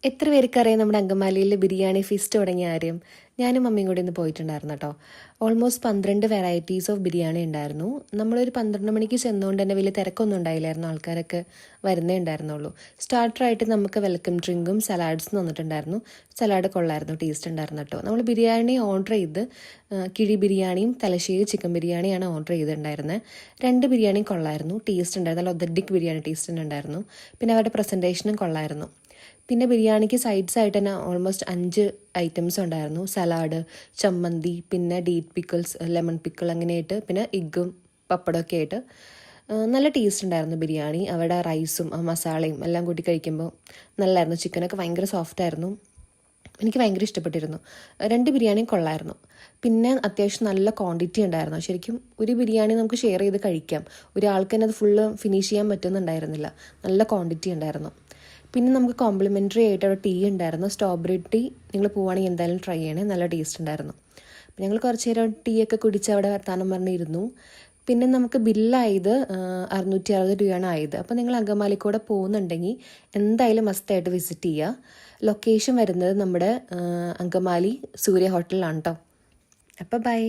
എത്ര പേർക്കറിയാം നമ്മുടെ അങ്കമാലിയിൽ ബിരിയാണി ഫീസ്റ്റ് തുടങ്ങിയ കാര്യം? ഞാനും മമ്മിയും കൂടി ഇന്ന് പോയിട്ടുണ്ടായിരുന്നു കേട്ടോ. ഓൾമോസ്റ്റ് 12 വെറൈറ്റീസ് ഓഫ് ബിരിയാണി ഉണ്ടായിരുന്നു. നമ്മളൊരു 12 മണിക്ക് ചെന്നുകൊണ്ട് തന്നെ വലിയ തിരക്കൊന്നും ഉണ്ടായില്ലായിരുന്നു. ആൾക്കാരൊക്കെ വരുന്നേ ഉണ്ടായിരുന്നുള്ളൂ. സ്റ്റാർട്ടറായിട്ട് നമുക്ക് വെൽക്കം ഡ്രിങ്കും സലാഡ്സും തന്നിട്ടുണ്ടായിരുന്നു. സലാഡ് കൊള്ളായിരുന്നു, ടേസ്റ്റ് ഉണ്ടായിരുന്നു കേട്ടോ. നമ്മൾ ബിരിയാണി ഓർഡർ ചെയ്ത് കിഴി ബിരിയാണിയും തലശ്ശേരി ചിക്കൻ ബിരിയാണിയാണ് ഓർഡർ ചെയ്തിട്ടുണ്ടായിരുന്നത്. 2 ബിരിയാണിയും കൊള്ളായിരുന്നു, ടേസ്റ്റ് ഉണ്ടായിരുന്നു. നല്ല ഒതന്റിക് ബിരിയാണി ടേസ്റ്റ് ഉണ്ടായിരുന്നു. പിന്നെ അവരുടെ പ്രസൻറ്റേഷനും കൊള്ളായിരുന്നു. പിന്നെ ബിരിയാണിക്ക് സൈഡ്സ് ആയിട്ട് തന്നെ ഓൾമോസ്റ്റ് 5 ഐറ്റംസ് ഉണ്ടായിരുന്നു. സലാഡ്, ചമ്മന്തി, പിന്നെ ഡേറ്റ് പിക്കിൾസ്, ലെമൺ പിക്കിൾ, അങ്ങനെയായിട്ട് പിന്നെ എഗ്ഗും പപ്പടമൊക്കെ ആയിട്ട് നല്ല ടേസ്റ്റ് ഉണ്ടായിരുന്നു ബിരിയാണി. അവിടെ റൈസും മസാലയും എല്ലാം കൂട്ടി കഴിക്കുമ്പോൾ നല്ലായിരുന്നു. ചിക്കനൊക്കെ ഭയങ്കര സോഫ്റ്റ് ആയിരുന്നു. എനിക്ക് ഭയങ്കര ഇഷ്ടപ്പെട്ടിരുന്നു. 2 ബിരിയാണിയും കൊള്ളായിരുന്നു. പിന്നെ അത്യാവശ്യം നല്ല ക്വാണ്ടിറ്റി ഉണ്ടായിരുന്നു. ശരിക്കും ഒരു ബിരിയാണി നമുക്ക് ഷെയർ ചെയ്ത് കഴിക്കാം. ഒരാൾക്ക് തന്നെ അത് ഫുള്ള് ഫിനിഷ് ചെയ്യാൻ പറ്റുന്നുണ്ടായിരുന്നില്ല. നല്ല ക്വാണ്ടിറ്റി ഉണ്ടായിരുന്നു. പിന്നെ നമുക്ക് കോംപ്ലിമെൻ്ററി ആയിട്ട് അവിടെ ടീ ഉണ്ടായിരുന്നു. സ്ട്രോബെറി ടീ നിങ്ങൾ പോവുകയാണെങ്കിൽ എന്തായാലും ട്രൈ ചെയ്യണേ, നല്ല ടേസ്റ്റ് ഉണ്ടായിരുന്നു. അപ്പം ഞങ്ങൾ കുറച്ച് നേരം ടീ ഒക്കെ കുടിച്ച് അവിടെ വർത്താനം പറഞ്ഞിരുന്നു. പിന്നെ നമുക്ക് ബില്ലായത് 660 രൂപയാണ് ആയത്. അപ്പോൾ നിങ്ങൾ അങ്കമാലിക്കൂടെ പോകുന്നുണ്ടെങ്കിൽ എന്തായാലും മസ്റ്റായിട്ട് വിസിറ്റ് ചെയ്യുക. ലൊക്കേഷൻ വരുന്നത് നമ്മുടെ അങ്കമാലി സൂര്യ ഹോട്ടലിലാണ് കേട്ടോ. അപ്പോൾ ബൈ.